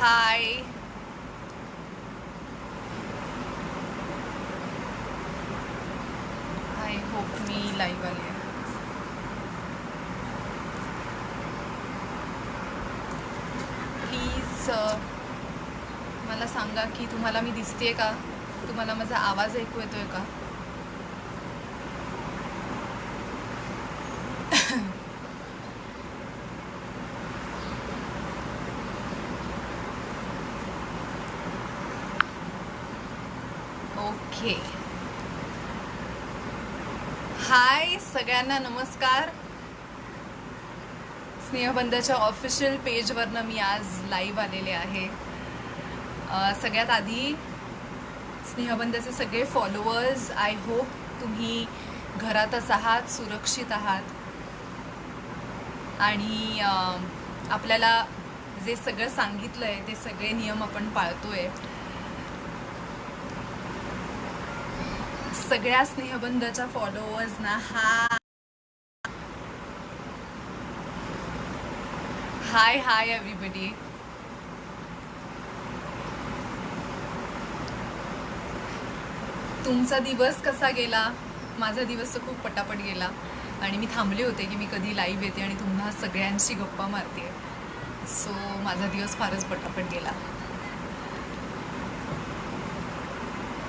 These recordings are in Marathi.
High. I hope me live आले. प्लीज मला सांगा की तुम्हाला मी दिसतेय का, तुम्हाला माझा आवाज ऐकू येतोय का. ओके. हाय सगळ्यांना, नमस्कार. स्नेहबंधच्या ऑफिशियल पेजवरनं मी आज लाईव्ह आलेले आहे. सगळ्यात आधी स्नेहबंधचे सगळे फॉलोअर्स, आय होप तुम्ही घरातच आहात, सुरक्षित आहात आणि आपल्याला जे सगळं सांगितलं आहे ते सगळे नियम आपण पाळतोय. सगळ्या स्नेहबंधच्या फॉलोअर्सना हाय हाय एव्हरीबडी. तुमचा दिवस कसा गेला. माझा दिवस तर खूप पटापट गेला आणि मी थांबले होते की मी कधी लाईव्ह येते आणि तुम्हा सगळ्यांशी गप्पा मारते. सो माझा दिवस फारच पटापट गेला.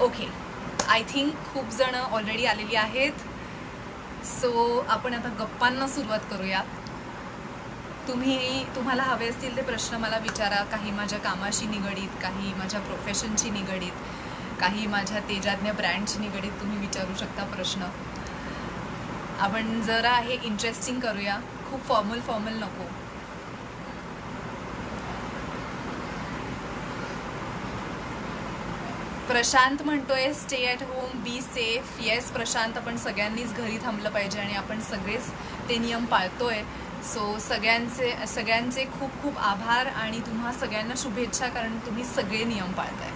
ओके, आय थिंक खूप जण ऑलरेडी आलेली आहेत. सो आपण आता गप्पांना सुरुवात करूया. तुम्हाला हवे असतील ते प्रश्न मला विचारा. काही माझ्या कामाशी निगडीत, काही माझ्या प्रोफेशनशी निगडीत, काही माझ्या तेजाज्ञ ब्रँडशी निगडीत तुम्ही विचारू शकता प्रश्न. आपण जरा हे इंटरेस्टिंग करूया, खूप फॉर्मल नको. प्रशांत म्हणतोय stay at home, be safe. Yes Prashant, आपण सगळ्यांनीच घरी थांबलं पाहिजे आणि आपण सगळेच ते नियम पाळतोय. सो सगळ्यांचे खूप खूप आभार आणि तुम्हा सगळ्यांना शुभेच्छा, कारण तुम्ही सगळे नियम पाळताय.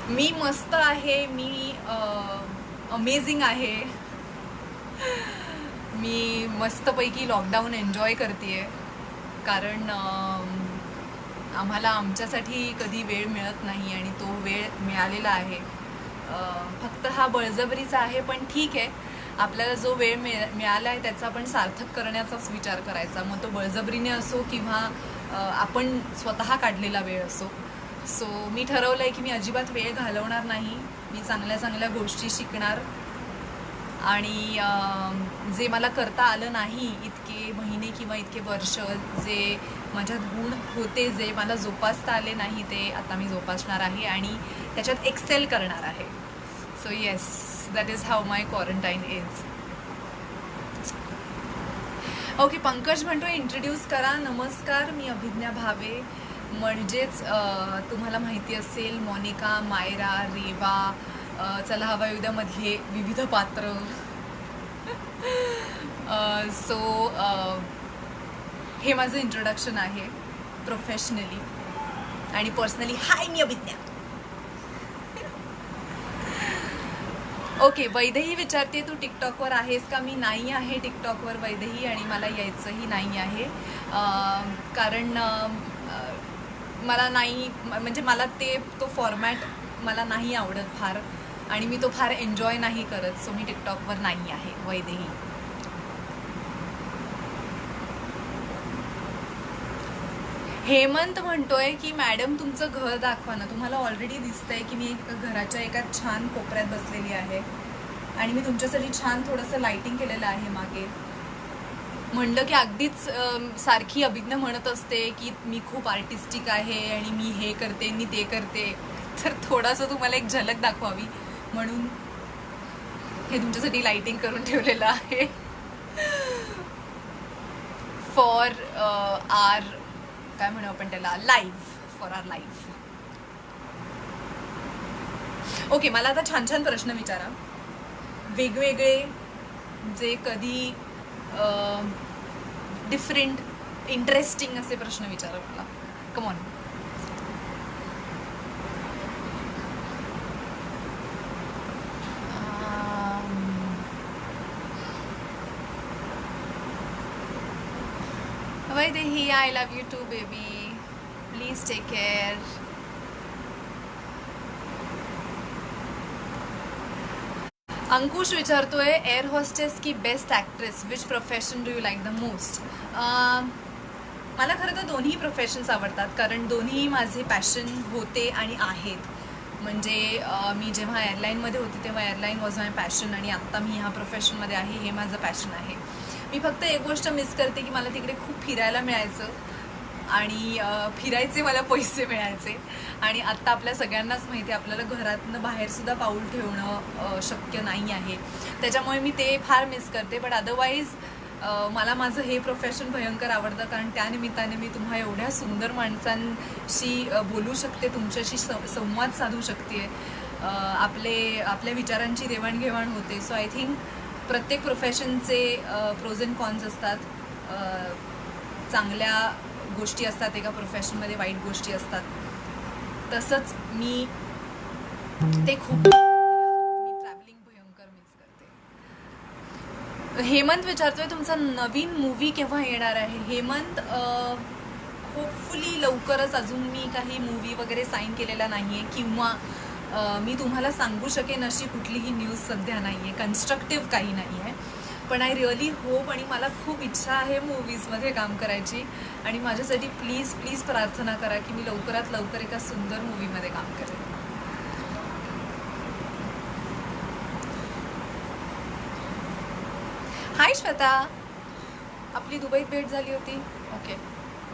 मी मस्त आहे, मी अमेझिंग आहे. मी मस्तपैकी लॉकडाऊन एन्जॉय करते, कारण आम्हाला आमच्यासाठी कधी वेळ मिळत नाही आणि तो वेळ मिळालेला आहे. फक्त हा बळजबरीचा आहे, पण ठीक आहे. आपल्याला जो वेळ मिळाला आहे त्याचा आपण सार्थक करण्याचाच विचार करायचा, मग तो बळजबरीने असो किंवा आपण स्वतः काढलेला वेळ असो. सो मी ठरवलं आहे की मी अजिबात वेळ घालवणार नाही. मी चांगल्या चांगल्या गोष्टी शिकणार आणि जे मला करता आलं नाही इतके महिने किंवा इतके वर्ष, जे माझ्यात गुण होते, जे मला जोपासता आले नाही, ते आता मी जोपासणार आहे आणि त्याच्यात एक्सेल करणार आहे. So yes, that is how my quarantine is. Okay, Pankaj म्हणतो इंट्रोड्यूस करा. नमस्कार, मी अभिज्ञा भावे. म्हणजेच तुम्हाला माहिती असेल मोनिका, मायरा, रेवा, चला हवा युद्धामधले विविध पात्र. सो हे माझं इंट्रोडक्शन आहे प्रोफेशनली. आणि पर्सनली हाय, मी अभिज्ञा. ओके, वैदेही विचारते तू टिकटॉकवर आहेस का. मी नाही आहे टिकटॉकवर वैदेही, आणि मला यायचंही नाही आहे. कारण मला नाही, म्हणजे मला तो फॉर्मॅट मला नाही आवडत फार आणि मी तो फार एन्जॉय नाही करत. सो मी टिकटॉकवर नाही आहे वैदेही. हेमंत म्हणतोय की मॅडम तुमचं घर दाखवा ना. तुम्हाला ऑलरेडी दिसतंय की मी घराच्या एका छान कोपऱ्यात बसलेली आहे आणि मी तुमच्यासाठी छान थोडंसं लाइटिंग केलेलं आहे मागे. म्हणलं की अगदीच सारखी अभिज्ञा म्हणत असते की मी खूप आर्टिस्टिक आहे आणि मी हे करते, मी ते करते, तर थोडंसं तुम्हाला एक झलक दाखवावी म्हणून हे तुमच्यासाठी लाइटिंग करून ठेवलेलं आहे. फॉर आर काय म्हणू आपण त्याला, live, for our live. Okay, मला आता छान छान प्रश्न विचारा, वेगवेगळे, जे कधी डिफरंट इंटरेस्टिंग असे प्रश्न विचारा मला. Come on. Vaidehi, I love you too baby, please take care. Ankush विचारतोय एअर होस्टेस की best actress, which profession do you like the most. मला खरं तर दोन्ही प्रोफेशन्स आवडतात, कारण दोन्ही माझे पॅशन होते आणि आहेत. म्हणजे मी जेव्हा एअरलाईनमध्ये होते तेव्हा एअरलाईन वॉज माय पॅशन, आणि आत्ता मी ह्या प्रोफेशनमध्ये आहे, हे माझं पॅशन आहे. मी फक्त एक गोष्ट मिस करते की मला तिकडे खूप फिरायला मिळायचं आणि फिरायचे मला पैसे मिळायचे. आणि आत्ता आपल्या सगळ्यांनाच माहिती आहे आपल्याला घरातनं बाहेरसुद्धा पाऊल ठेवणं शक्य नाही आहे. त्याच्यामुळे मी ते फार मिस करते. बट अदरवाईज मला माझं हे प्रोफेशन भयंकर आवडतं, कारण त्यानिमित्ताने मी तुम्हा एवढ्या सुंदर माणसांशी बोलू शकते, तुमच्याशी संवाद साधू शकते, आपल्या विचारांची देवाणघेवाण होते. सो आय थिंक प्रत्येक प्रोफेशनचे प्रोज अँड कॉन्स असतात. चांगल्या गोष्टी असतात एका प्रोफेशनमध्ये, वाईट गोष्टी असतात. तसंच मी ते खूप ट्रॅव्हलिंग भयंकर मिस करते. हेमंत विचारतोय तुमचा नवीन मूवी केव्हा येणार आहे. हेमंत, होपफुली लवकरच. अजून मी काही मूवी वगैरे साईन केलेला नाही आहे, किंवा मी तुम्हाला सांगू शकेन अशी कुठलीही न्यूज सध्या नाही आहे, कन्स्ट्रक्टिव्ह काही नाही आहे. पण आय रिअली होप, आणि मला खूप इच्छा आहे मूवीजमध्ये काम करायची, आणि माझ्यासाठी प्लीज प्लीज प्रार्थना करा की मी लवकरात लवकर एका सुंदर मूवीमध्ये काम करेन. हाय श्वेता, आपली दुबईत भेट झाली होती. ओके,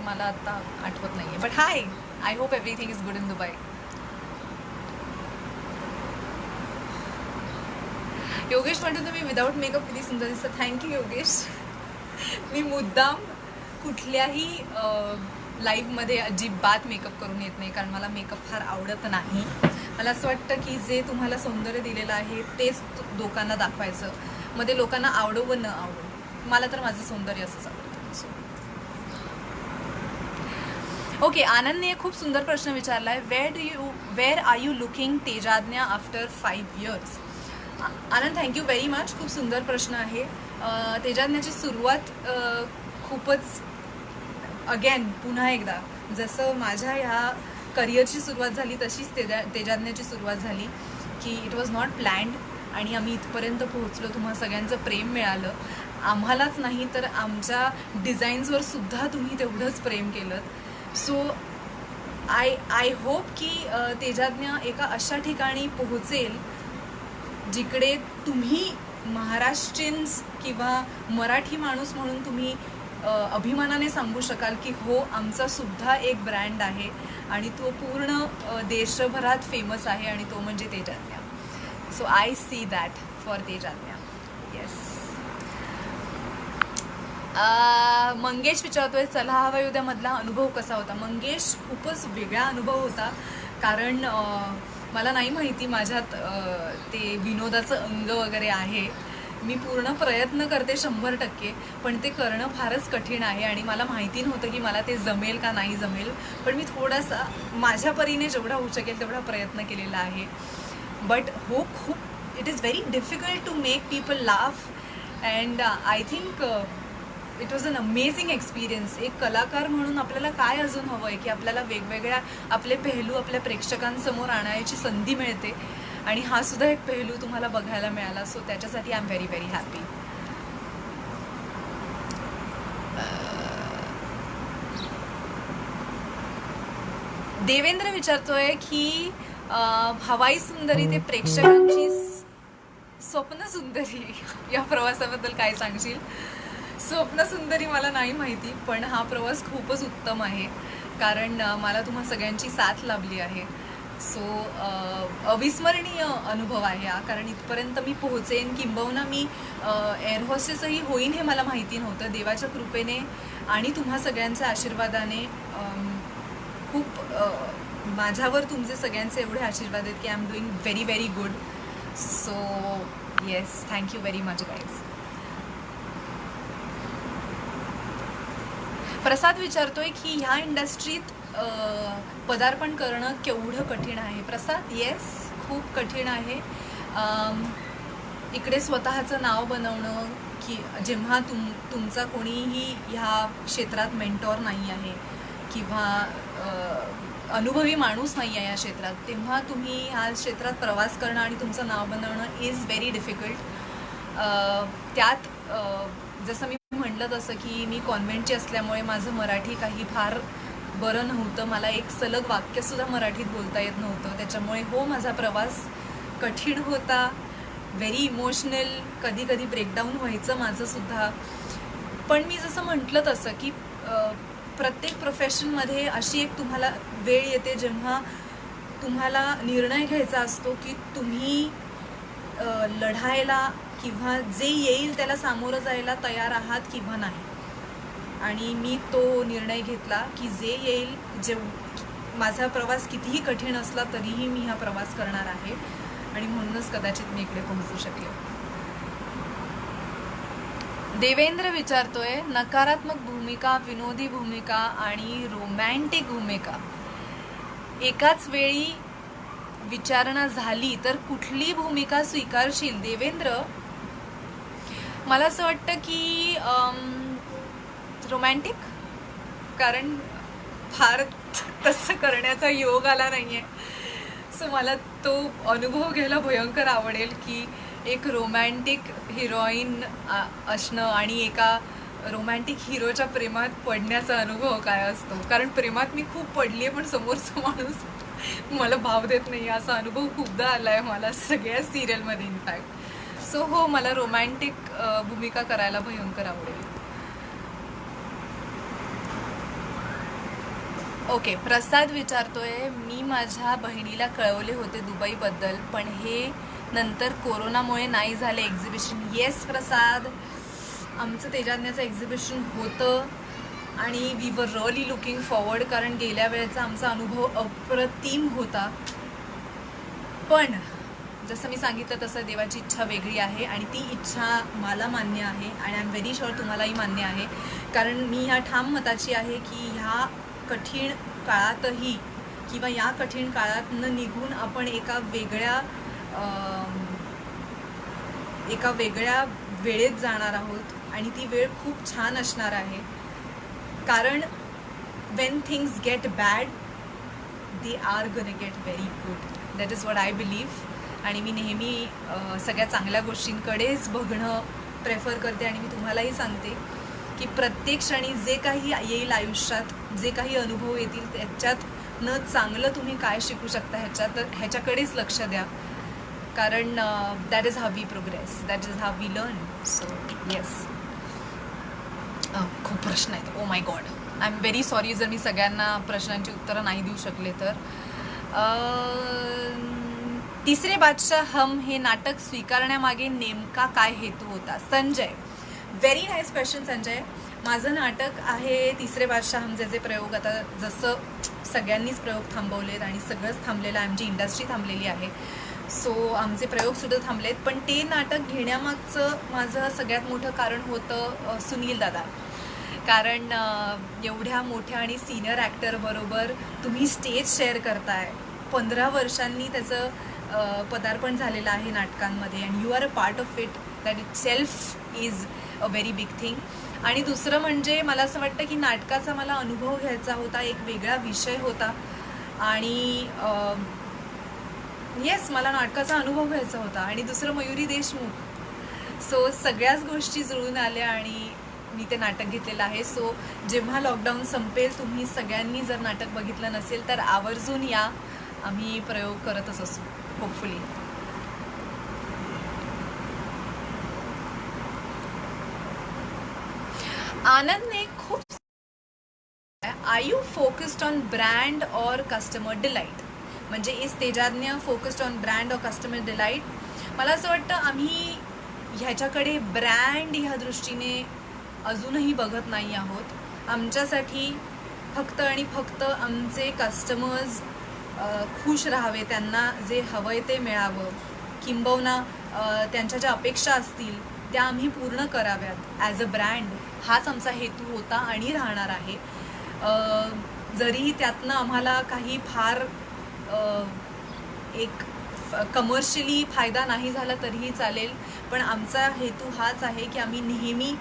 मला आता आठवत नाही आहे, but high, I hope everything is good in Dubai. Yogesh म्हणतो तुम्ही विदाऊट मेकअप किती सुंदर दिसतं. थँक्यू योगेश. मी मुद्दाम कुठल्याही लाईव्हमध्ये अजिबात मेकअप करून येत नाही, कारण मला मेकअप फार आवडत नाही. मला असं वाटतं की जे तुम्हाला सौंदर्य दिलेलं आहे तेच लोकांना दाखवायचं, मध्ये लोकांना आवडो व न आवडो. मला तर माझं सौंदर्य असंच आवडतं. ओके, आनंदने एक खूप सुंदर प्रश्न विचारला आहे. Where are you looking Tejagnya after 5 years. Anand, thank you very much. खूप सुंदर प्रश्न आहे. तेजाज्ञाची सुरुवात खूपच, अगेन पुन्हा एकदा, जसं माझ्या ह्या करिअरची सुरुवात झाली तशीच तेजाज्ञाची सुरुवात झाली, की इट वॉज नॉट प्लॅन्ड, आणि आम्ही इथपर्यंत पोहोचलो. तुम्हा सगळ्यांचं प्रेम मिळालं. आम्हालाच नाही तर आमच्या डिझाईन्सवर सुद्धा तुम्ही तेवढंच प्रेम केलं. सो आय होप की तेजाज्ञा एका अशा ठिकाणी पोहोचेल जिकडे तुम्ही महाराष्ट्रीयन्स किंवा मराठी माणूस म्हणून तुम्ही अभिमानाने सांगू शकाल की हो, आमचा सुद्धा एक ब्रँड आहे आणि तो पूर्ण देशभरात फेमस आहे, आणि तो म्हणजे Tejagnya. So I see that for Tejagnya. Yes. Mangesh विचारतोय चला हवा युद्धामधला अनुभव कसा होता. मंगेश, खूपच वेगळा अनुभव होता, कारण मला नाही माहिती माझ्यात ते विनोदाचं अंग वगैरे आहे. मी पूर्ण प्रयत्न करते 100%, पण ते करणं फारच कठीण आहे, आणि मला माहिती नव्हतं की मला ते जमेल का नाही जमेल. पण मी थोडासा माझ्या परीने जेवढा होऊ शकेल तेवढा प्रयत्न केलेला आहे. बट हो, खूप it is very difficult to make people laugh, and I think it was an amazing experience. एक कलाकार म्हणून आपल्याला काय अजून हवं आहे की आपल्याला वेगवेगळ्या आपले पेहलू आपल्या प्रेक्षकांसमोर आणायची संधी मिळते, आणि हा सुद्धा एक पेहलू तुम्हाला बघायला मिळाला. सो त्याच्यासाठी I am very very happy. Devendra विचारतोय की हवाई सुंदरी ते प्रेक्षकांची स्वप्न सुंदरी या प्रवासाबद्दल काय सांगशील. स्वप्न सुंदरी मला नाही माहिती, पण हा प्रवास खूपच उत्तम आहे, कारण मला तुम्हा सगळ्यांची साथ लाभली आहे. सो अविस्मरणीय अनुभव आहे हा, कारण इथपर्यंत मी पोहोचेन, किंबहुना मी एअर होस्टेसही होईन हे मला माहिती नव्हतं. देवाच्या कृपेने आणि तुम्हा सगळ्यांच्या आशीर्वादाने खूप माझ्यावर तुमचे सगळ्यांचे एवढे आशीर्वाद आहेत की I am doing very very good. So yes, thank you very much guys. Prasad विचारतोय की ह्या इंडस्ट्रीत पदार्पण करणं केवढं कठीण आहे. प्रसाद, येस, खूप कठीण आहे. इकडे स्वतःचं नाव बनवणं की जेव्हा तुमचा कोणीही ह्या क्षेत्रात मेंटॉर नाही आहे किंवा अनुभवी माणूस नाही आहे या क्षेत्रात, तेव्हा तुम्ही ह्या क्षेत्रात प्रवास करणं आणि तुमचं नाव बनवणं इज व्हेरी डिफिकल्ट. त्यात जसं मी म्हटलं तसं की मी कॉन्व्हेंटची असल्यामुळे माझं मराठी काही फार बरं नव्हतं. मला एक सलग वाक्यसुद्धा मराठीत बोलता येत नव्हतं. त्याच्यामुळे हो, माझा प्रवास कठीण होता, व्हेरी इमोशनल, कधी कधी ब्रेकडाऊन व्हायचं माझंसुद्धा. पण मी जसं म्हटलं तसं की प्रत्येक प्रोफेशनमध्ये अशी एक तुम्हाला वेळ येते जेव्हा तुम्हाला निर्णय घ्यायचा असतो की तुम्ही लढायला किंवा जे येईल त्याला सामोरं जायला तयार आहात किंवा नाही. आणि मी तो निर्णय घेतला की जे येईल, माझा प्रवास कितीही कठीण असला तरीही मी हा प्रवास करणार आहे. आणि म्हणूनच कदाचित मी इकडे पोहोचू शकले. देवेंद्र विचारतोय, नकारात्मक भूमिका, विनोदी भूमिका आणि रोमॅन्टिक भूमिका एकाच वेळी विचारणा झाली तर कुठली भूमिका स्वीकारशील? देवेंद्र, मला असं वाटतं की रोमॅन्टिक, कारण फार तसं करण्याचा योग आला नाहीये. सो मला तो अनुभव घ्यायला भयंकर आवडेल की एक रोमॅन्टिक हिरोईन असणं आणि एका रोमॅन्टिक हिरोच्या प्रेमात पडण्याचा अनुभव काय असतो. कारण प्रेमात मी खूप पडली आहे, पण समोरचा माणूस मला भाव देत नाही, असा अनुभव खूपदा आला आहे मला सगळ्या सिरियलमध्ये इनफॅक्ट. सो हो, मला रोमॅन्टिक भूमिका करायला भयंकर आवडेल. ओके, प्रसाद विचारतोय, मी माझ्या बहिणीला कळवले होते दुबईबद्दल, पण हे नंतर कोरोनामुळे नाही झाले एक्झिबिशन. येस प्रसाद, आमचं तेजाज्ञाचं एक्झिबिशन होतं आणि we were really looking forward, कारण गेल्या वेळेचा आमचा अनुभव अप्रतिम होता. पण जसं मी सांगितलं तसं देवाची इच्छा वेगळी आहे आणि ती इच्छा मला मान्य आहे आणि आय एम व्हेरी शुअर तुम्हालाही मान्य आहे. कारण मी ह्या ठाम मताची आहे की ह्या कठीण काळातही किंवा या कठीण काळात न निघून आपण एका वेगळ्या वेळेत जाणार आहोत आणि ती वेळ खूप छान असणार आहे. कारण Wien things get bad they are gonna get very good. That is what I believe. आणि मी नेहमी सगळ्या चांगल्या गोष्टींकडेच बघणं प्रेफर करते. आणि मी तुम्हालाही सांगते की प्रत्येक क्षणी जे काही येईल आयुष्यात, जे काही अनुभव येतील त्याच्यात न चांगलं तुम्ही काय शिकू शकता ह्याच्याकडेच लक्ष द्या. कारण that is how we progress, that is how we learn. So yes, खूप प्रश्न आहेत. Oh my God, I am very sorry जर मी सगळ्यांना प्रश्नांची उत्तरं नाही देऊ शकले तर. तिसरे बादशाह हम हे नाटक स्वीकारण्यामागे नेमका काय हेतू होता? Sanjay, very nice question Sanjay. माझं नाटक आहे तिसरे बादशाह हम, ज्याचे प्रयोग आता जसं सगळ्यांनीच प्रयोग थांबवलेत आणि सगळंच थांबलेलं आहे, आमची इंडस्ट्री थांबलेली आहे. सो आमचे प्रयोगसुद्धा थांबलेत. पण ते नाटक घेण्यामागचं माझं सगळ्यात मोठं कारण होतं सुनील दादा. कारण एवढ्या मोठ्या आणि सिनियर ॲक्टरबरोबर तुम्ही स्टेज शेअर करताय. 15 वर्षांनी त्याचं पदार्पण झालेलं आहे नाटकांमध्ये and you R a part of it. That it self is a very big thing. आणि दुसरं म्हणजे मला असं वाटतं की नाटकाचा मला अनुभव घ्यायचा होता, एक वेगळा विषय होता आणि येस, मला नाटकाचा अनुभव घ्यायचा होता. आणि दुसरं मयुरी देशमुख. सो सगळ्याच गोष्टी जुळून आल्या आणि मी ते नाटक घेतलेलं आहे. सो जेव्हा लॉकडाऊन संपेल, तुम्ही सगळ्यांनी जर नाटक बघितलं नसेल तर आवर्जून या. आम्ही प्रयोग करतच असू होपफुली. आनंदने खूप, are you focused on brand or customer delight? म्हणजे इज तेजाज्ञ focused on brand or customer delight? मला असं वाटतं आम्ही ह्याच्याकडे ब्रँड ह्या दृष्टीने अजूनही बघत नाही आहोत. आमच्यासाठी फक्त आणि फक्त आमचे कस्टमर्स खुश राहावे, त्यांना जे हवं आहे ते मिळावं, किंबहुना त्यांच्या ज्या अपेक्षा असतील त्या आम्ही पूर्ण कराव्यात ॲज अ ब्रँड. हाच आमचा हेतू होता आणि राहणार आहे. जरी त्यातनं आम्हाला काही फार एक कमर्शियली फायदा नाही झाला तरीही चालेल, पण आमचा हेतू हाच आहे की आम्ही नेहमी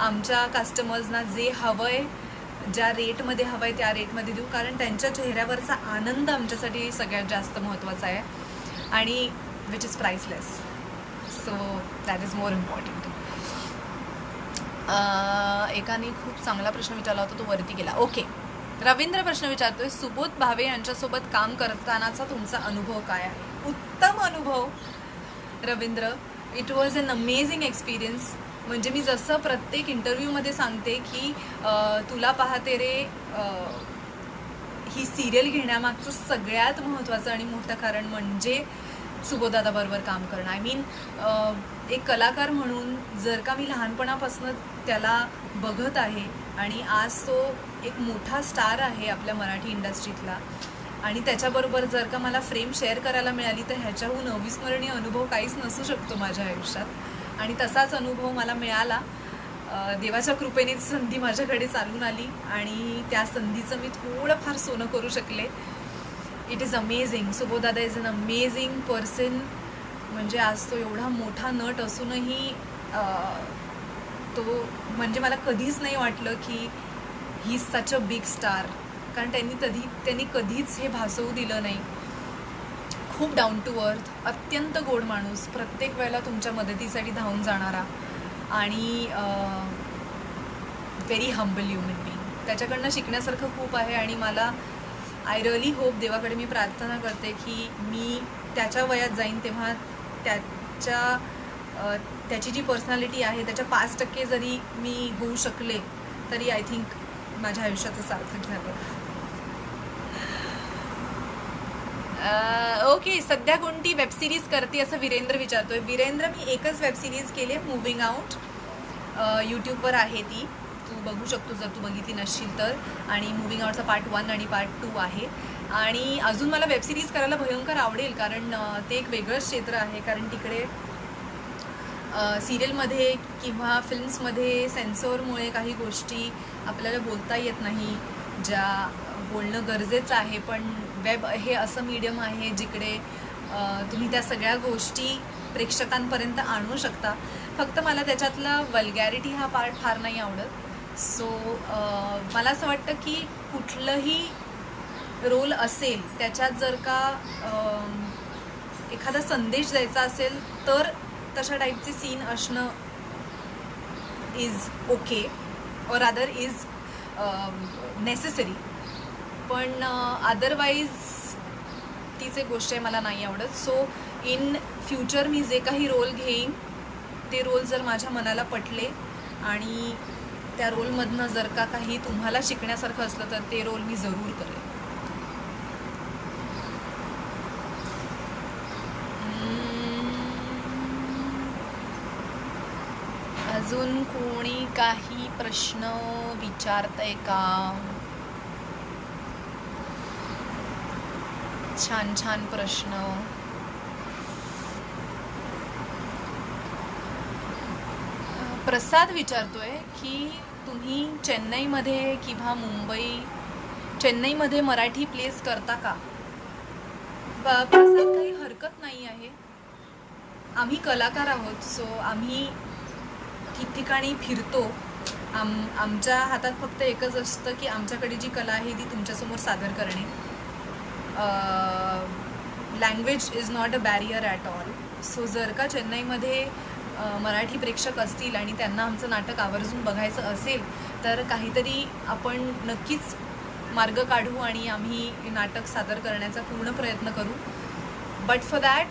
आमच्या कस्टमर्सना जे हवं आहे, ज्या रेटमध्ये हवं आहे त्या रेटमध्ये देऊ, कारण त्यांच्या चेहऱ्यावरचा आनंद आमच्यासाठी सगळ्यात जास्त महत्त्वाचा आहे आणि which is priceless. So that is more important. एकाने खूप चांगला प्रश्न विचारला होता, तो वरती गेला. ओके, रवींद्र प्रश्न विचारतोय, सुबोध भावे यांच्यासोबत काम करतानाचा तुमचा अनुभव काय आहे? उत्तम अनुभव Ravindra. It was an amazing experience. म्हणजे मी जसं प्रत्येक इंटरव्ह्यूमध्ये सांगते की तुला पाहते रे ही सिरियल घेण्यामागचं सगळ्यात महत्त्वाचं आणि मोठं कारण म्हणजे सुबोधदादाबरोबर काम करणं. आय मीन एक कलाकार म्हणून जर का मी लहानपणापासून त्याला बघत आहे आणि आज तो एक मोठा स्टार आहे आपल्या मराठी इंडस्ट्रीतला, आणि त्याच्याबरोबर जर का मला फ्रेम शेअर करायला मिळाली तर ह्याच्याहून अविस्मरणीय अनुभव काहीच नसू शकतो माझ्या आयुष्यात. आणि तसाच अनुभव मला मिळाला. देवाच्या कृपेने संधी माझ्याकडे चालून आली आणि त्या संधीचं मी थोडंफार सोनं करू शकले. It is amazing. सुबोधदादा इज अन अमेझिंग पर्सन. म्हणजे आज तो एवढा मोठा नट असूनही तो म्हणजे मला कधीच नाही वाटलं की he is such a big star, कारण त्यांनी कधीच हे भासवू दिलं नाही. खूप डाऊन टू अर्थ, अत्यंत गोड माणूस, प्रत्येक वेळेला तुमच्या मदतीसाठी धावून जाणारा आणि व्हेरी हंबल ह्युमन बीइंग. त्याच्याकडनं शिकण्यासारखं खूप आहे आणि मला आय रिअली होप, देवाकडे मी प्रार्थना करते की मी त्याच्या वयात जाईन तेव्हा त्याची जी पर्सनॅलिटी आहे त्याच्या 5% जरी मी होऊ शकले तरी आय थिंक माझ्या आयुष्याचं सार्थक झालं. ओके, सध्या कोणती वेबसिरीज करते असं वीरेंद्र विचारतोय. वीरेंद्र, मी एकच वेबसिरीज केली आहे, मुव्हिंग आउट. यूट्यूबवर आहे ती, तू बघू शकतो जर तू बघितली नसशील तर. आणि मुव्हिंग आउटचा पार्ट 1 आणि पार्ट 2 आहे. आणि अजून मला वेबसिरीज करायला भयंकर आवडेल, कारण ते एक वेगळंच क्षेत्र आहे. कारण तिकडे सिरियलमध्ये किंवा फिल्म्समध्ये सेन्सॉरमुळे काही गोष्टी आपल्याला बोलता येत नाही, ज्या बोलणं गरजेचं आहे. पण वेब हे असं मीडियम आहे जिकडे तुम्ही त्या सगळ्या गोष्टी प्रेक्षकांपर्यंत आणू शकता. फक्त मला त्याच्यातला वल्गॅरिटी हा पार्ट फार नाही आवडत. सो मला असं वाटतं की कुठलंही रोल असेल त्याच्यात जर का एखादा संदेश द्यायचा असेल तर तशा टाईपचे सीन असणं इज ओके, और अदर इज नेसेसरी. पण अदरवाईज तीच एक गोष्ट आहे, मला नाही आवडत. सो इन फ्युचर मी जे काही रोल घेईन ते रोल जर माझ्या मनाला पटले आणि त्या रोलमधनं जर का काही तुम्हाला शिकण्यासारखं असलं तर ते रोल मी जरूर करेन. अजून कोणी काही प्रश्न विचारतंय का? छान छान प्रश्न. प्रसाद विचारतोय की तुम्ही चेन्नईमध्ये किंवा चेन्नईमध्ये मराठी प्लेस करता का? प्रसाद, काही हरकत नाही आहे. आम्ही कलाकार आहोत, सो आम्ही ठिकठिकाणी फिरतो. आमच्या हातात फक्त एकच असतं की आमच्याकडे जी कला आहे ती तुमच्यासमोर सादर करणे. Language is not a barrier at all. So जर का चेन्नईमध्ये मराठी प्रेक्षक असतील आणि त्यांना आमचं नाटक आवर्जून बघायचं असेल तर काहीतरी आपण नक्कीच मार्ग काढू आणि आम्ही नाटक सादर करण्याचा पूर्ण प्रयत्न करू. But for that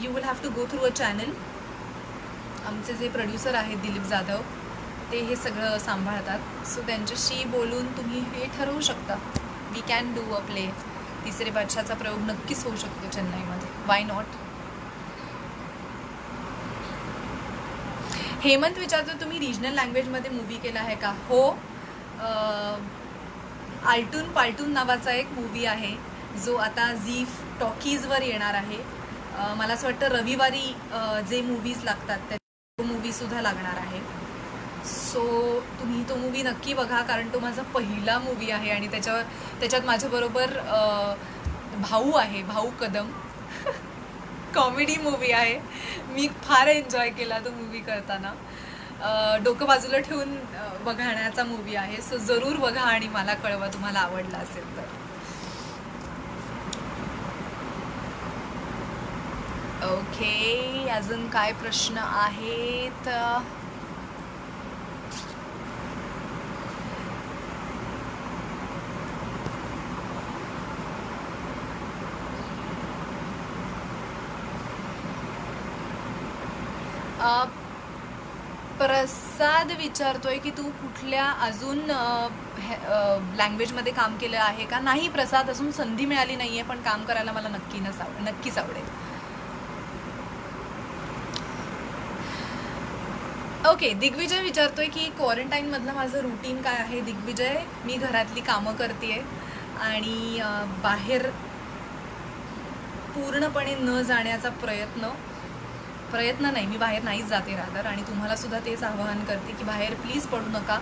you will have to go through a channel. आमचे जे प्रोड्युसर आहेत दिलीप जाधव, ते हे सगळं सांभाळतात. सो त्यांच्याशी बोलून तुम्ही हे ठरवू शकता. We can do a play. तिसरे बादशाहचा प्रयोग नक्कीच होऊ शकतो चेन्नईमध्ये. Why not? हेमंत विचारतो, तुम्ही रिजनल लँग्वेजमध्ये मूवी केला आहे का? हो, आलटून पालटून नावाचा एक मूवी आहे जो आता झी टॉकीजवर येणार आहे. मला असं वाटतं रविवारी जे मूवीज लागतात त्या मूवीसुद्धा लागणार आहे. सो तुम्ही तो मूवी नक्की बघा, कारण तो माझा पहिला मूवी आहे आणि त्याच्यात माझ्याबरोबर भाऊ आहे, भाऊ कदम. कॉमेडी मूवी आहे. मी फार एन्जॉय केला तो मूवी करताना. डोकं बाजूला ठेवून बघण्याचा मूवी आहे. सो जरूर बघा आणि मला कळवा तुम्हाला आवडला असेल तर. ओके, अजून काय प्रश्न आहेत? प्रसाद विचारतोय की तू कुठल्या अजून लँग्वेजमध्ये काम केलं आहे का? नाही प्रसाद, अजून संधी मिळाली नाहीये, पण काम करायला मला नक्कीच आवडेल. ओके, दिग्विजय विचारतोय की क्वारंटाईन मधलं माझं रुटीन काय आहे. दिग्विजय, मी घरातली कामं करते आणि बाहेर पूर्णपणे न जाण्याचा प्रयत्न नाही, मी बाहेर नाहीच जाते रादर. आणि तुम्हाला सुद्धा तेच आवाहन करते की बाहेर प्लीज पडू नका.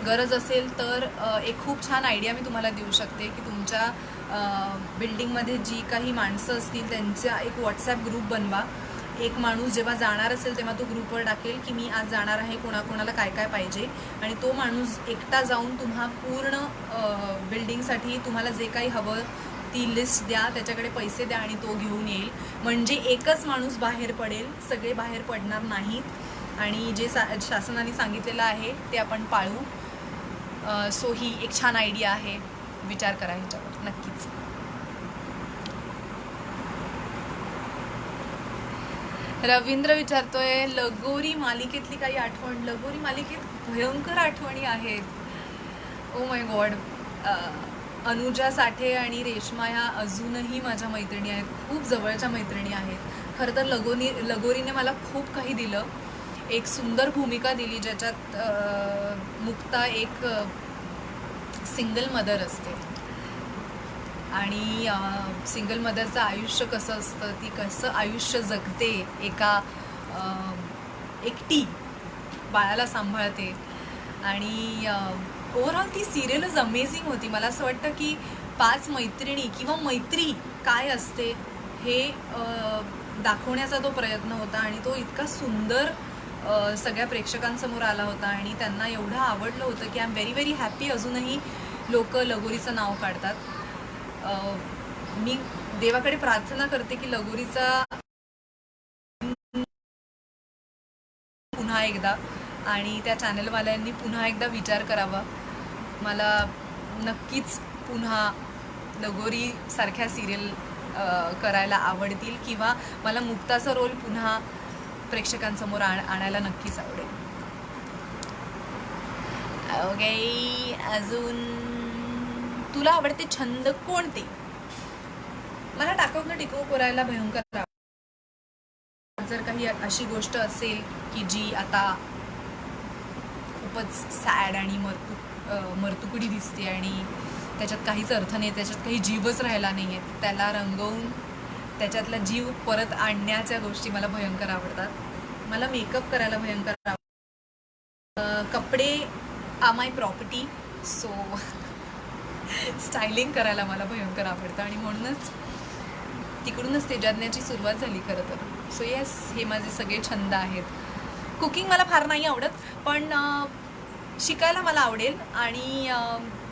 गरज असेल तर एक खूप छान आयडिया मी तुम्हाला देऊ शकते की तुमच्या बिल्डिंगमध्ये जी काही माणसं असतील त्यांचा एक व्हॉट्सॲप ग्रुप बनवा. एक माणूस जेव्हा जाणार असेल तेव्हा तो ग्रुपवर टाकेल की मी आज जाणार आहे, कोणाकोणाला काय काय पाहिजे, आणि तो माणूस एकटा जाऊन तुम्हा पूर्ण बिल्डिंगसाठी तुम्हाला जे काही हवं ती लिस्ट द्या, त्याच्याकडे पैसे द्या आणि तो घेऊन येईल. म्हणजे एकच माणूस बाहेर पडेल, सगळे बाहेर पडणार नाहीत. आणि जे शासनाने सांगितलेलं आहे ते आपण पाळू. सो ही एक छान आयडिया आहे, विचार करा ह्याच्यावर नक्कीच. रवींद्र विचारतोय लगोरी मालिकेतली काही आठवण. लगोरी मालिकेत भयंकर आठवणी आहेत. Oh my God. अनुजा साठे आणि रेश्मा ह्या अजूनही माझ्या मैत्रिणी आहेत, खूप जवळच्या मैत्रिणी आहेत. खरं तर लगोरीने मला खूप काही दिलं. एक सुंदर भूमिका दिली ज्याच्यात मुक्ता एक सिंगल मदर असते आणि सिंगल मदरचं आयुष्य कसं असतं, ती कसं आयुष्य जगते, एका एकटी बाळाला सांभाळते. आणि ओव्हरऑल ती सिरियलच अमेझिंग होती. मला असं वाटतं की 5 मैत्रिणी किंवा मैत्री काय असते हे दाखवण्याचा तो प्रयत्न होता आणि तो इतका सुंदर सगळ्या प्रेक्षकांसमोर आला होता आणि त्यांना एवढं आवडलं होतं की I am very very happy. अजूनही लोक लगोरीचं नाव काढतात. मी देवाकडे प्रार्थना करते की लगोरीचा पुन्हा एकदा आणि त्या चॅनलवाल्यांनी पुन्हा एकदा विचार करावा. मला नक्कीच पुन्हा लगोरी सारख्या सिरियल करायला आवडतील किंवा मला मुक्ताचा रोल पुन्हा प्रेक्षकांसमोर आणायला नक्कीच आवडेल. ओके, अजून तुला आवडते छंद कोणते? मला टाकवणं टिकव करायला भयंकर आवडतं. जर काही अशी गोष्ट असेल की जी आता खूपच सॅड आणि मरतुकडी दिसते आणि त्याच्यात काहीच अर्थ नाही, त्याच्यात काही जीवच राहिला नाही आहे, त्याला रंगवून त्याच्यातला जीव परत आणण्याच्या गोष्टी मला भयंकर आवडतात. मला मेकअप करायला भयंकर आवडतं. कपडे आर माय प्रॉपर्टी. सो स्टायलिंग करायला मला भयंकर आवडतं आणि म्हणूनच तिकडूनच ते जगण्याची सुरुवात झाली खरं तर. सो येस, हे माझे सगळे छंद आहेत. कुकिंग मला फार नाही आवडत, पण शिकायला मला आवडेल आणि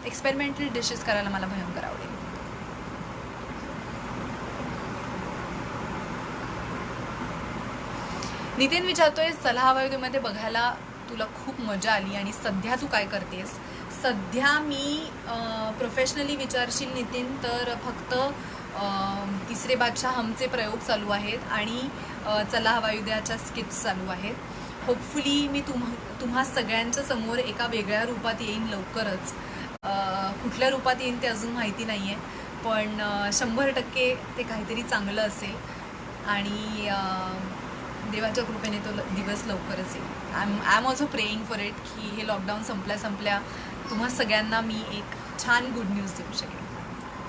एक्सपेरिमेंटल डिशेस करायला मला भयंकर आवडेल. नितीन विचारतोय चला हवा मध्ये बघायला तुला खूप मजा आली आणि सध्या तू काय करतेस? सध्या मी प्रोफेशनली विचारशील नितीन तर फक्त तिसरे बादशाह हमचे प्रयोग चालू आहेत आणि चला हवा उद्याच्या स्किप्स चालू आहेत. होपफुली मी तुम्हा सगळ्यांच्या समोर एका वेगळ्या रूपात येईन लवकरच. कुठल्या रूपात येईन ते अजून माहिती नाही आहे, पण 100% ते काहीतरी चांगलं असेल आणि देवाच्या कृपेने तो दिवस लवकरच येईल. I am also प्रेईंग for it की हे लॉकडाऊन संपल्या तुम्हा सगळ्यांना मी एक छान गुड न्यूज देऊ शकेन.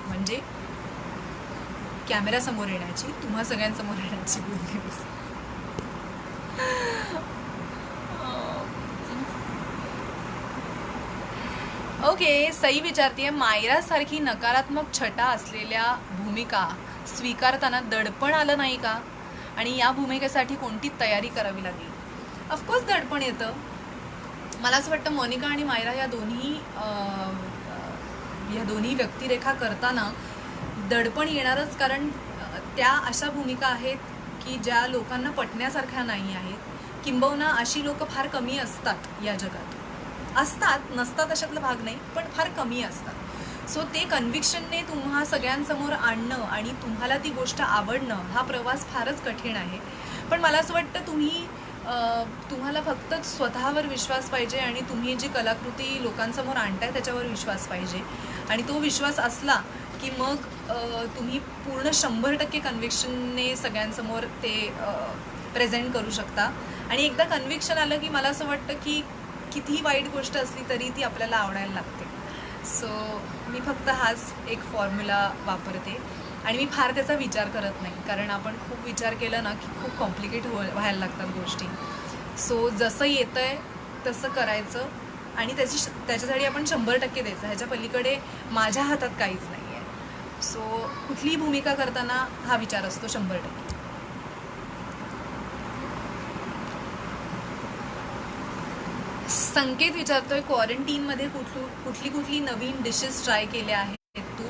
म्हणजे कॅमेऱ्यासमोर येण्याची, तुम्हा सगळ्यांसमोर येण्याची गुड न्यूज. ओके, सई विचारतीये, मायरा सारखी नकारात्मक छटा असलेल्या भूमिका स्वीकारताना दडपण आलं नाही का, आणि या भूमिकेसाठी कोणती तयारी करावी लागली? ऑफकोर्स दडपण येतं. मला असं वाटतं मोनिका आणि मायरा या दोन्ही व्यक्तिरेखा करताना दडपण येणारच, कारण त्या अशा भूमिका आहेत की ज्या लोकांना पटण्यासारख्या नाही आहेत. किंबहुना अशी लोक फार कमी असतात या जगात. असतात, नसतात अशातला भाग नाही, पण फार कमी असतात. सो ते कन्व्हिक्शनने तुम्हा सगळ्यांसमोर आणणं आणि तुम्हाला ती गोष्ट आवडणं हा प्रवास फारच कठीण आहे. पण मला असं वाटतं तुम्हाला फक्त स्वतःवर विश्वास पाहिजे आणि तुम्ही जी कलाकृती लोकांसमोर आणताय त्याच्यावर विश्वास पाहिजे. आणि तो विश्वास असला की मग तुम्ही पूर्ण 100% कन्व्हिक्शनने सगळ्यांसमोर ते प्रेझेंट करू शकता. आणि एकदा कन्व्हिक्शन आलं की मला असं वाटतं की कितीही वाईट गोष्ट असली तरी ती आपल्याला आवडायला लागते. सो मी फक्त हाच एक फॉर्म्युला वापरते आणि मी फार त्याचा विचार करत नाही, कारण आपण खूप विचार केला ना की खूप कॉम्प्लिकेट व्हायला लागतात गोष्टी. सो जसं येतं आहे तसं करायचं आणि त्याच्यासाठी आपण 100% द्यायचं. ह्याच्या पलीकडे माझ्या हातात काहीच नाही आहे. सो कुठलीही भूमिका करताना हा विचार असतो 100%. संकेत विचारतोय, क्वारंटीनमध्ये कुठली नवीन डिशेस ट्राय केल्या आहेत तू?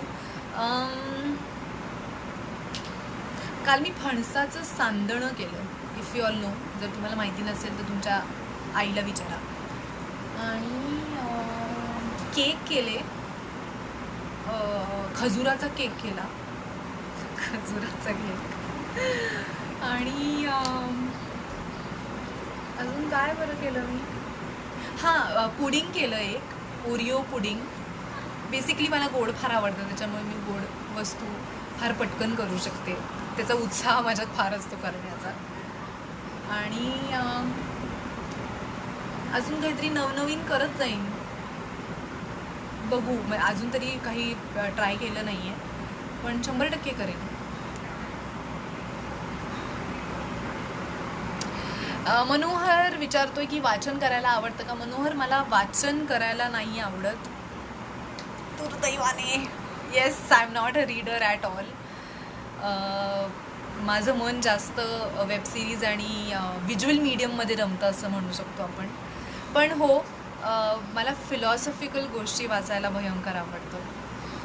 काल मी फणसाचं सांदणं केलं, इफ यू ऑल नो. जर तुम्हाला माहिती नसेल तर तुमच्या आईला विचारा. आणि केक केले, खजुराचा केक केला, खजुराचा केक. आणि अजून काय बरं केलं मी? हां, पुडिंग केलं, एक ओरिओ पुडिंग. बेसिकली मला गोड फार आवडतं, त्याच्यामुळे मी गोड वस्तू फार पटकन करू शकते. त्याचा उत्साह माझ्यात फार असतो करण्याचा. आणि अजून काहीतरी नवनवीन करत जाईन, बघू. अजून तरी काही ट्राय केलं नाही आहे, पण 100% करेन. मनोहर विचारतोय की वाचन करायला आवडतं का? मनोहर, मला वाचन करायला नाही आवडत, दुर्दैवाने. Yes, I am not a reader at all. माझं मन जास्त वेबसिरीज आणि व्हिज्युअल मीडियममध्ये रमतं असं म्हणू शकतो आपण. पण हो, मला फिलॉसॉफिकल गोष्टी वाचायला भयंकर आवडतं,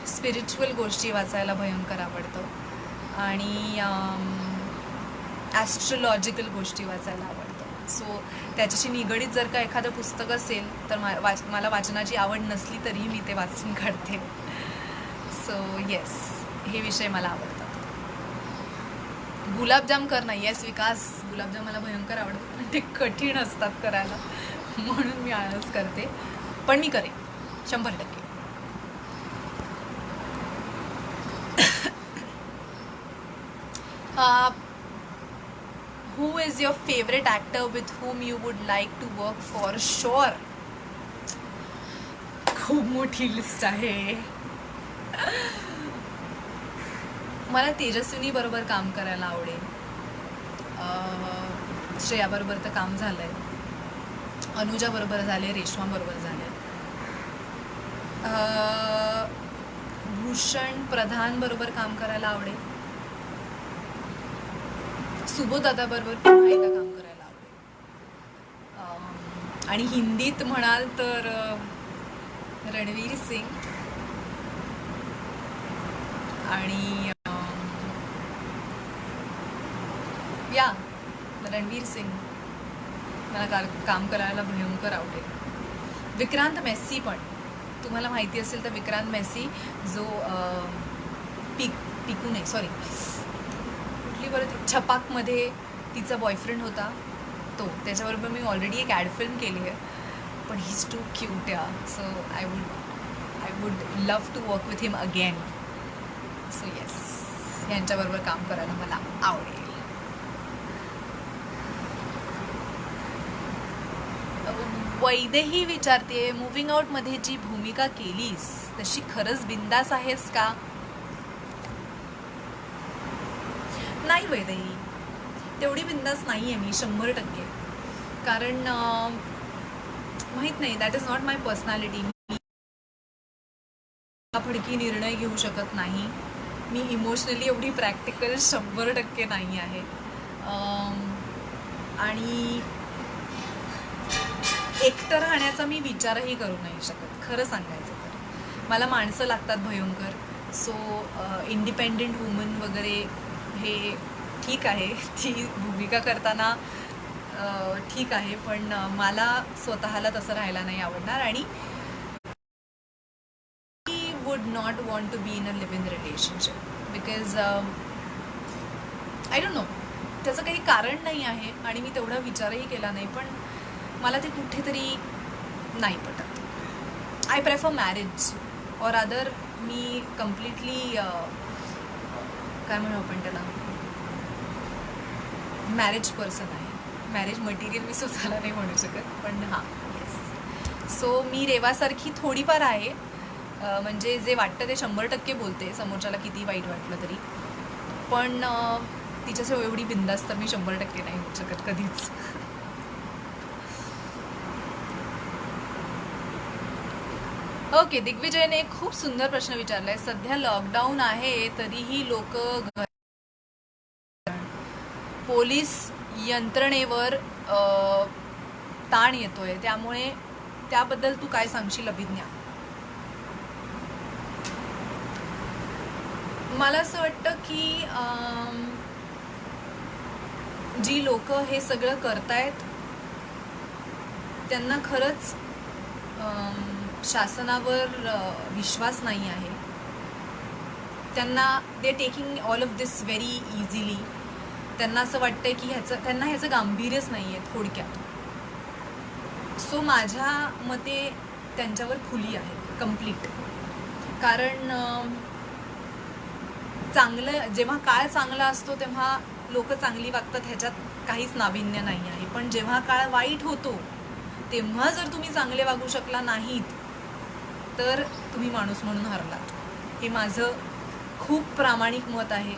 स्पिरिच्युअल गोष्टी वाचायला भयंकर आवडतं, आणि ॲस्ट्रोलॉजिकल गोष्टी वाचायला आवडतं. सो त्याच्याशी निगडीत जर का एखादं पुस्तक असेल तर मला वाचनाची आवड नसली तरीही मी ते वाचून काढते. सो येस, हे विषय मला आवडतात. गुलाबजाम करणं, येस विकास, गुलाबजाम मला भयंकर आवडतं, पण ते कठीण असतात करायला, म्हणून मी आळस करते. पण मी करेन 100%. Who is your favorite actor with whom you would like to work for? Sure. खूप मोठी लिस्ट आहे. मला तेजस्विनी बरोबर काम करायला आवडेल. श्रेया बरोबर तर काम झालंय, अनुजा बरोबर झाले, रेश्मा बरोबर झाले, भूषण प्रधान बरोबर काम करायला आवडेल, सुबोध दादा बरोबर पुन्हा एकदा काम करायला आवडेल. आणि हिंदीत म्हणाल तर रणवीर सिंग आणि रणवीर सिंग मला काम करायला भयंकर आवडेल. विक्रांत मेस्सी पण, तुम्हाला माहिती असेल तर विक्रांत मेस्सी जो पिकू नाही, सॉरी, कुठली बरं, छपाकमध्ये तिचा बॉयफ्रेंड होता तो, त्याच्याबरोबर मी ऑलरेडी एक ॲड फिल्म केली आहे, पण ही इज टू क्यूट या. So I would love to work with him again. So yes, यांच्याबरोबर काम करायला मला आवडेल. वैदेही विचारते, मुव्हिंग आउटमध्ये जी भूमिका केलीस तशी खरंच बिंदास आहेस का? नाही वैदेही, तेवढी बिंदास नाही आहे मी 100%. कारण माहीत नाही, that is not my personality. तडाखडकी निर्णय घेऊ शकत नाही. मी इमोशनली एवढी प्रॅक्टिकल 100% नाही आहे. आणि एकटं राहण्याचा मी विचारही करू नाही शकत खरं सांगायचं तर. मला माणसं लागतात भयंकर. सो इंडिपेंडेंट वुमन वगैरे हे ठीक आहे, ती भूमिका करताना ठीक आहे, पण मला स्वतःला तसं राहायला नाही आवडणार. आणि I would not want to be in a live-in relationship because I don't know, त्याचं काही कारण नाही आहे आणि मी तेवढा विचारही केला नाही, पण मला ते कुठेतरी नाही पटत. आय प्रेफर मॅरेज और अदर. मी कम्प्लिटली काय म्हणू आपण त्याला, मॅरेज पर्सन आहे. मॅरेज मटेरियल मी स्वतःला नाही म्हणू शकत, पण हां येस. सो मी रेवासारखी थोडीफार आहे, म्हणजे जे वाटतं ते 100% बोलते, समोरच्याला किती वाईट वाटलं तरी. पण तिच्यासह एवढी बिंदास तर मी 100% नाही होऊ शकत कधीच. ओके, दिग्विजयने एक खूप सुंदर प्रश्न विचारलाय. सध्या लॉकडाऊन आहे तरीही लोक पोलीस यंत्रणेवर ताण येतोय, त्यामुळे त्याबद्दल तू काय सांगशील अभिज्ञा? मला असं वाटतं की जी लोक हे सगळं करतायत त्यांना खरंच शासनावर विश्वास नाही आहे. त्यांना दे taking all of this very easily. त्यांना असं वाटतंय की त्यांना ह्याचं गांभीर्यच नाही आहे थोडक्यात. सो माझ्या मते त्यांच्यावर खुली आहे कम्प्लीट. कारण जेव्हा काळ चांगला असतो तेव्हा लोक चांगली वागतात, ह्याच्यात काहीच नाविन्य नाही आहे. पण जेव्हा काळ वाईट होतो तेव्हा जर तुम्ही चांगले वागू शकला नाहीत तर तुम्ही माणूस म्हणून हरलात. हे माझं खूप प्रामाणिक मत आहे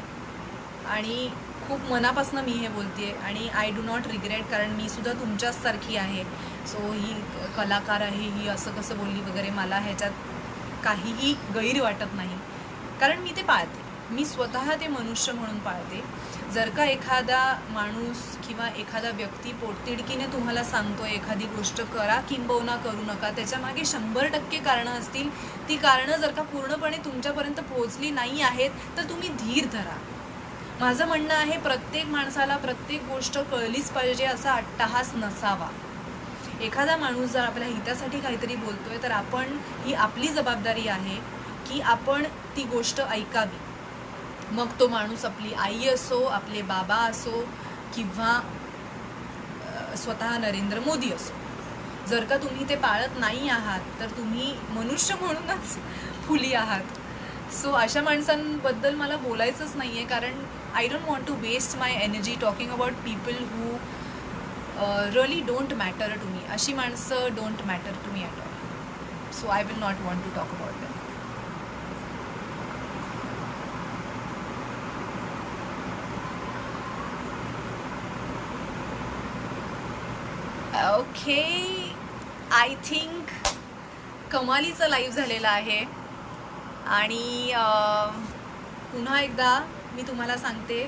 आणि खूप मनापासून मी हे बोलते. आणि आय डू नॉट रिग्रेट, कारण मी सुद्धा तुमच्याच सारखी आहे. सो ही कलाकार आहे, ही असं कसं बोलली वगैरे, मला ह्याच्यात काहीही गैर वाटत नाही, कारण मी ते पाळते. मी स्वतः ते मनुष्य म्हणून पाळते. जर का एखादा माणूस किंवा एखादा व्यक्ती पोटतिडकीने तुम्हाला सांगतो एखादी गोष्ट करा किंबहुना करू नका, त्याच्यामागे 100% कारणं असतील. ती कारणं जर का पूर्णपणे तुमच्यापर्यंत पोहोचली नाही आहेत तर तुम्ही धीर धरा. माझं म्हणणं आहे, प्रत्येक माणसाला प्रत्येक गोष्ट कळलीच पाहिजे असा अट्टहास नसावा. एखादा माणूस जर आपल्या हितासाठी काहीतरी बोलतोय तर ही आपली जबाबदारी आहे की आपण ती गोष्ट ऐकावी. मग तो माणूस आपली आई असो, आपले बाबा असो किंवा स्वतः नरेंद्र मोदी असो. जर का तुम्ही ते पाळत नाही आहात तर तुम्ही मनुष्य म्हणूनच खुली आहात. सो अशा माणसांबद्दल मला बोलायचंच नाही आहे, कारण I don't want to waste my energy talking about people who really don't matter to me. अशी माणसं don't matter to me at all. So I will not want to talk about that. Okay, I think कमालीचं लाईव्ह झालेलं आहे. आणि पुन्हा एकदा मी तुम्हाला सांगते,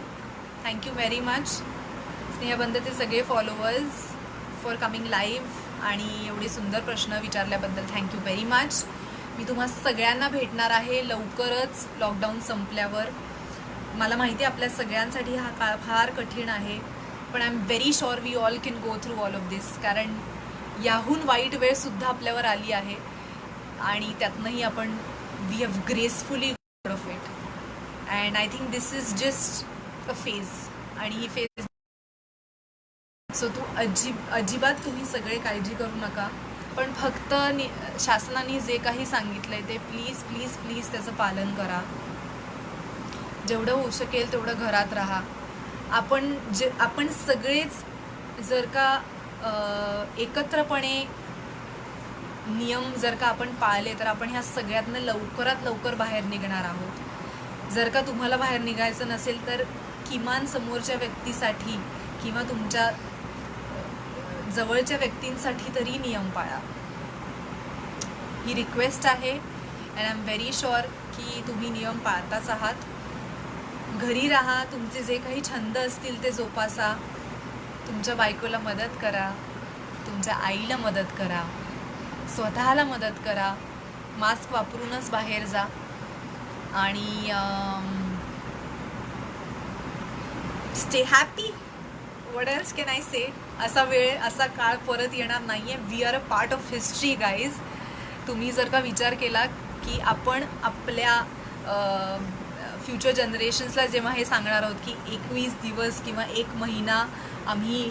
थँक्यू व्हेरी मच स्नेहबंधचे सगळे फॉलोअर्स फॉर कमिंग लाईव्ह आणि एवढे सुंदर प्रश्न विचारल्याबद्दल थँक्यू व्हेरी मच. मी तुम्हा सगळ्यांना भेटणार आहे लवकरच लॉकडाऊन संपल्यावर. मला माहिती आहे आपल्या सगळ्यांसाठी हा काळ फार कठीण आहे, पण I am very sure we all can go through all of this. कारण याहून वाईट वेळसुद्धा आपल्यावर आली आहे आणि त्यातनंही आपण we have gracefully got off it. And I think this is just a phase. आणि ही फेज, सो अजिबात तुम्ही सगळे काळजी करू नका. पण फक्त शासनाने जे काही सांगितलं आहे ते प्लीज प्लीज प्लीज त्याचं पालन करा. जेवढं होऊ शकेल तेवढं घरात राहा. आपण सगळेच जर का एकत्रपणे नियम जर का आपण पाळले तर आपण ह्या सगळ्यातनं लवकरात लवकर बाहेर निघणार आहोत. जर का तुम्हाला बाहेर निघायचं नसेल तर किमान समोरच्या व्यक्तीसाठी किंवा तुमच्या जवळच्या व्यक्तींसाठी तरी नियम पाळा. ही रिक्वेस्ट आहे. And I am very sure की तुम्ही नियम पाळताच आहात. घरी राहा, तुमचे जे काही छंद असतील ते जोपासा, तुमच्या बायकोला मदत करा, तुमच्या आईला मदत करा, स्वतःला मदत करा, मास्क वापरूनच बाहेर जा आणि stay happy. What else can I say. असा वेळ, असा काळ परत येणार नाही आहे. We are a part of history guys. तुम्ही जर का विचार केला की आपण आपल्या फ्युचर जनरेशन्सला जेव्हा हे सांगणार आहोत की 21 दिवस किंवा 1 महिना आम्ही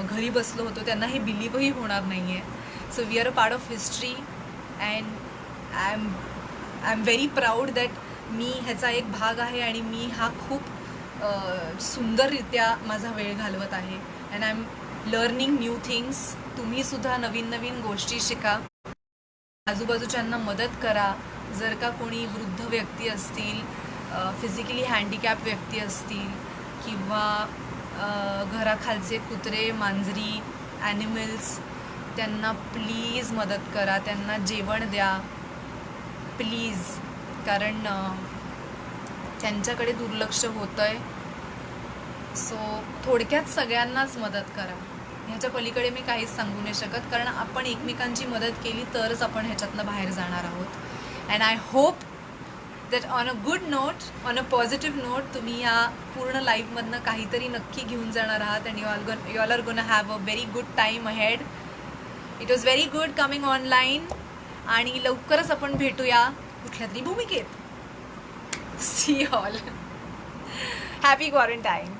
घरी बसलो होतो, त्यांना हे बिलीव्हही होणार नाही आहे. So we are a part of history and I am very proud that मी ह्याचा एक भाग आहे आणि मी हा खूप सुंदररित्या माझा वेळ घालवत आहे. And I am learning new things. तुम्हीसुद्धा नवीन नवीन गोष्टी शिका, आजूबाजूच्यांना मदत करा. जर का कोणी वृद्ध व्यक्ती असतील, फिजिकली हँडिकॅप व्यक्ती असतील किंवा घराखालचे कुत्रे, मांजरी, ॲनिमल्स, त्यांना प्लीज मदत करा, त्यांना जेवण द्या प्लीज. कारण त्यांच्याकडे दुर्लक्ष होतं आहे. सो थोडक्यात सगळ्यांनाच मदत करा. ह्याच्या पलीकडे मी काहीच सांगू नाही शकत, कारण आपण एकमेकांची मदत केली तरच आपण ह्याच्यातनं बाहेर जाणार आहोत. And I hope that on a good note, on a positive note तुम्ही ह्या पूर्ण लाईफमधनं काहीतरी नक्की घेऊन जाणार आहात. And you all are gonna have a very good time ahead. It was very good coming online. आणि लवकरच आपण भेटूया कुठल्या तरी भूमिकेत. See all. Happy quarantine.